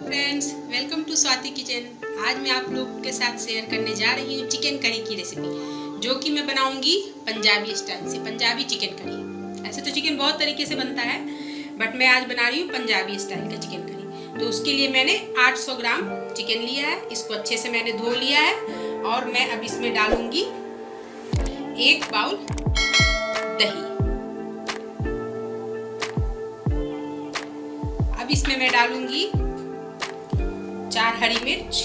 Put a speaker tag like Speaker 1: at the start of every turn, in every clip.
Speaker 1: Friends, welcome to Swati kitchen. आज मैं आप लोग के साथ शेयर करने जा रही हूँ चिकन करी की रेसिपी, जो कि मैं बनाऊंगी पंजाबी स्टाइल से, पंजाबी चिकन करी। ऐसे तो चिकन बहुत तरीके से बनता है, बट मैं आज बना रही हूँ पंजाबी स्टाइल का चिकन करी। तो उसके लिए मैंने 800 ग्राम चिकन लिया है। इसको अच्छे से मैंने धो लिया है और मैं अब इसमें डालूंगी 1 बाउल दही। अब इसमें मैं डालूंगी 4 हरी मिर्च,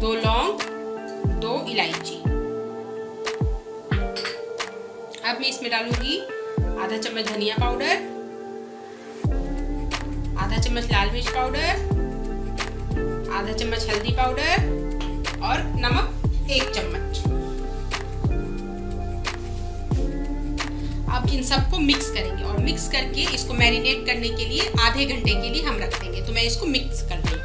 Speaker 1: 2 लौंग, 2 इलायची। अब मैं इसमें डालूंगी आधा चम्मच धनिया पाउडर, आधा चम्मच लाल मिर्च पाउडर, आधा चम्मच हल्दी पाउडर और नमक 1 चम्मच। अब इन सबको मिक्स करेंगे और मिक्स करके इसको मैरिनेट करने के लिए आधे घंटे के लिए हम रख देंगे। तो मैं इसको मिक्स कर रही हूँ।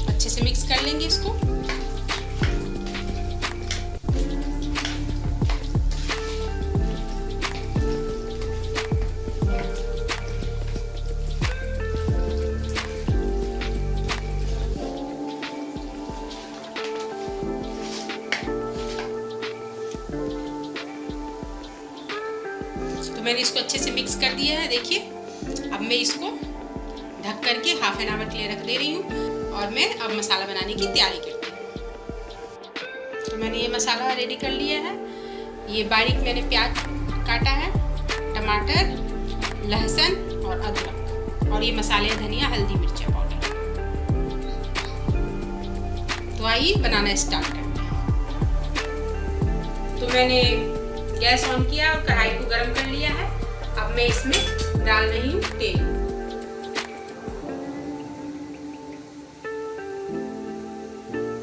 Speaker 1: अच्छे से मिक्स कर लेंगे इसको। तो मैंने इसको अच्छे से मिक्स कर दिया है, देखिए। अब मैं इसको ढक करके हाफ एन आवर के लिए रख दे रही हूँ और मैं अब मसाला बनाने की तैयारी करती हूँ। तो मैंने ये मसाला रेडी कर लिया है। ये बारीक मैंने प्याज काटा है, टमाटर, लहसुन और अदरक, और ये मसाले धनिया, हल्दी, मिर्चा पाउडर। तो आइए बनाना स्टार्ट करते हैं। तो मैंने गैस ऑन किया और कढ़ाई को गरम कर लिया है। अब मैं इसमें डाल रही हूँ तेल।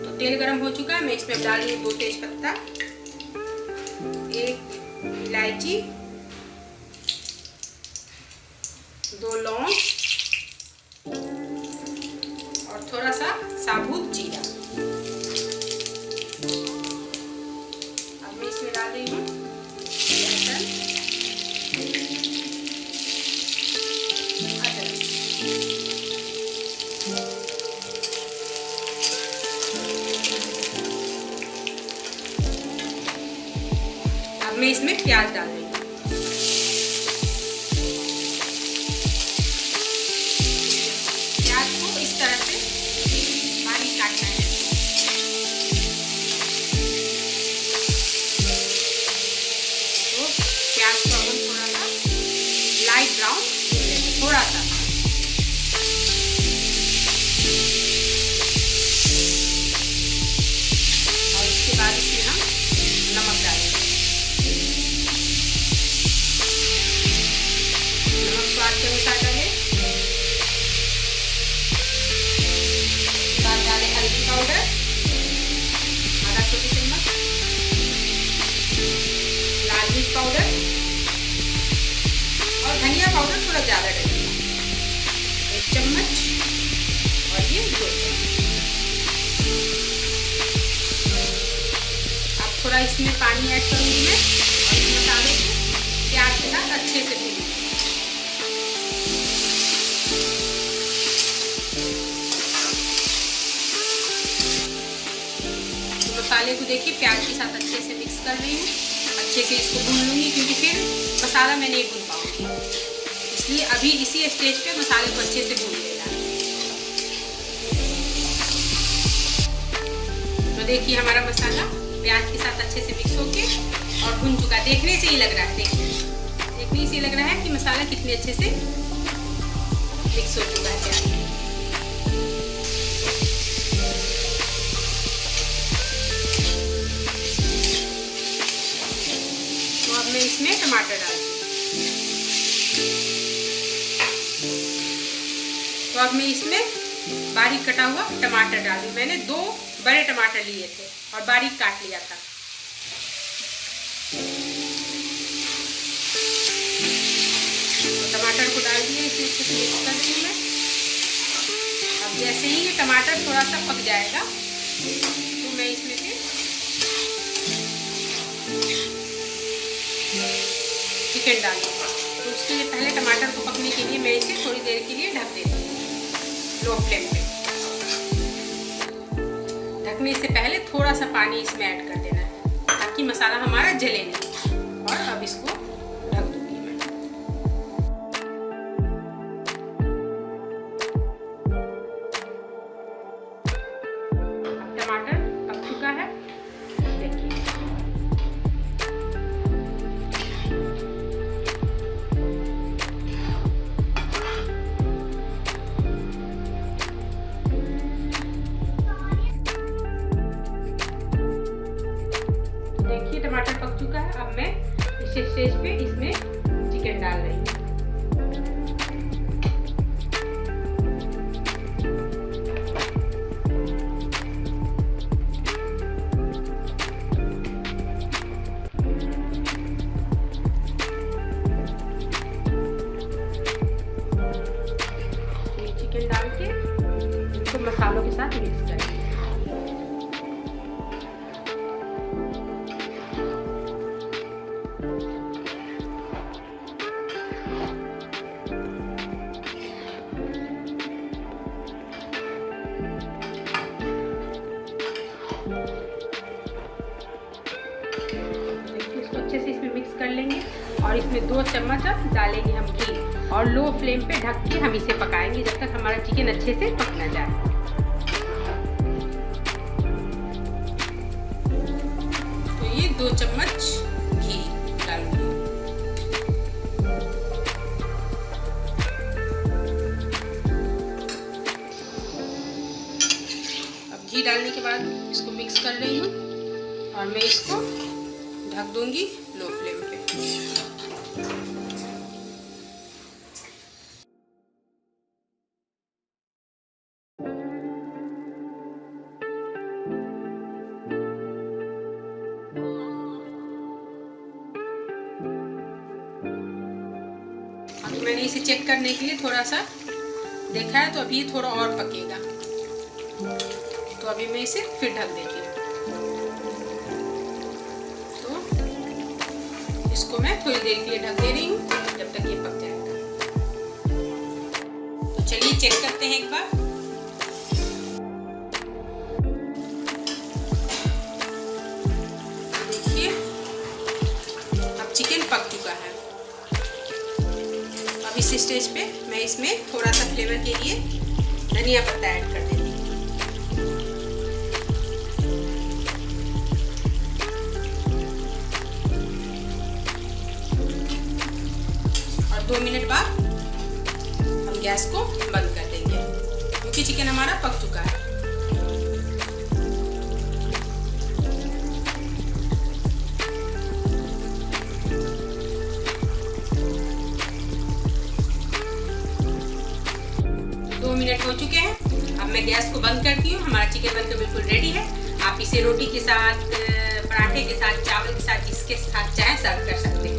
Speaker 1: तो तेल गरम हो चुका है। मैं इसमें डाल रही हूँ 2 तेज पत्ता, 1 इलायची, 2 लौंग और थोड़ा सा साबुत जीरा। अब मैं इसमें डाल रही हूँ मैं इसमें प्याज डाल रही हूँ। प्याज को इस तरह से बारीक काटना है। तो प्याज को हम थोड़ा सा लाइट ब्राउन लेंगे, थोड़ा सा। और उसके बाद इसमें हम नमक डालेंगे। स्वाद के अनुसार डालें। बाद डालें हल्दी पाउडर आधा छोटी चम्मच, लाल मिर्च पाउडर और धनिया पाउडर थोड़ा ज्यादा डालेंगे, 1 चम्मच और ये 2 चम्मच। अब थोड़ा इसमें पानी ऐड करूंगी मैं और इस मसाले को प्याज के साथ अच्छे से भूनूंगी। मसाले को देखिए प्याज के साथ अच्छे से मिक्स कर रही हूँ। अच्छे से इसको भून लूँगी, क्योंकि फिर मसाला मैं नहीं भून पाऊँगी। इसलिए अभी इसी स्टेज पे मसाले को अच्छे से भून लेना है। तो देखिए हमारा मसाला प्याज के साथ अच्छे से मिक्स होके और भून चुका है। देखने से ही लग रहा है, देखने से ही लग रहा है कि मसाला कितने अच्छे से मिक्स हो चुका है प्याज। मैं इसमें टमाटर डालती हूँ। तो अब मैं इसमें बारीक कटा हुआ टमाटर डाल दूँ। मैंने 2 बड़े टमाटर लिए थे और बारीक काट लिया था। तो टमाटर को डाल दिया, इसे अच्छे से मिक्स कर रही हूँ मैं। अब जैसे ही ये टमाटर थोड़ा सा पक जाएगा तो मैं इसमें से चिकन डालूँगी। तो उसके लिए पहले टमाटर को पकने के लिए मैं इसे थोड़ी देर के लिए ढक देती हूँ लो फ्लेम पे। ढकने से पहले थोड़ा सा पानी इसमें ऐड कर देना है ताकि मसाला हमारा जले नहीं। और अब इसको ढक दूंगी मैं। अब टमाटर पक चुका है, देखिए। देखिए टमाटर पक चुका है। अब मैं इस स्टेज पे इसमें चिकन डाल रही हूँ। चिकन डाल के इसको मसालों के साथ मिक्स करेंगे। इसको अच्छे से इसमें मिक्स कर लेंगे और इसमें 2 चम्मच अब डालेंगे हम घी और लो फ्लेम पे ढक के हम इसे पकाएंगे जब तक हमारा चिकन अच्छे से पक ना जाए। तो ये 2 चम्मच घी डालूंगी। अब घी डालने के बाद इसको मिक्स कर रही हूँ और मैं इसको ढक दूंगी लो फ्लेम पे। अभी मैंने इसे चेक करने के लिए थोड़ा सा देखा है, तो अभी थोड़ा और पकेगा, तो अभी मैं इसे फिर ढक देती हूँ। इसको मैं थोड़ी देर के लिए ढक दे रही हूँ जब तक ये पक जाएगा। तो चलिए चेक करते हैं एक बार। देखिए अब चिकन पक चुका है। अब इस स्टेज पे मैं इसमें थोड़ा सा फ्लेवर के लिए धनिया पत्ता ऐड कर देती हूँ। और 2 मिनट बाद हम गैस को बंद कर देंगे क्योंकि चिकन हमारा पक चुका है। तो 2 मिनट हो चुके हैं। अब मैं गैस को बंद करती हूँ। हमारा चिकन बनकर बिल्कुल रेडी है। आप इसे रोटी के साथ, पराठे के साथ, चावल के साथ, जिसके साथ चाहे सर्व कर सकते हैं।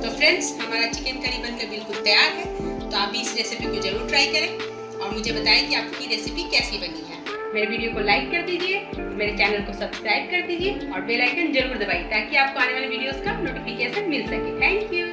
Speaker 1: तो फ्रेंड्स, हमारा चिकन करी बनकर बिल्कुल तैयार है। तो आप भी इस रेसिपी को जरूर ट्राई करें और मुझे बताएं कि आपकी रेसिपी कैसी बनी है। मेरे वीडियो को लाइक कर दीजिए, मेरे चैनल को सब्सक्राइब कर दीजिए और बेल आइकन जरूर दबाइए ताकि आपको आने वाले वीडियोस का नोटिफिकेशन मिल सके। Thank you.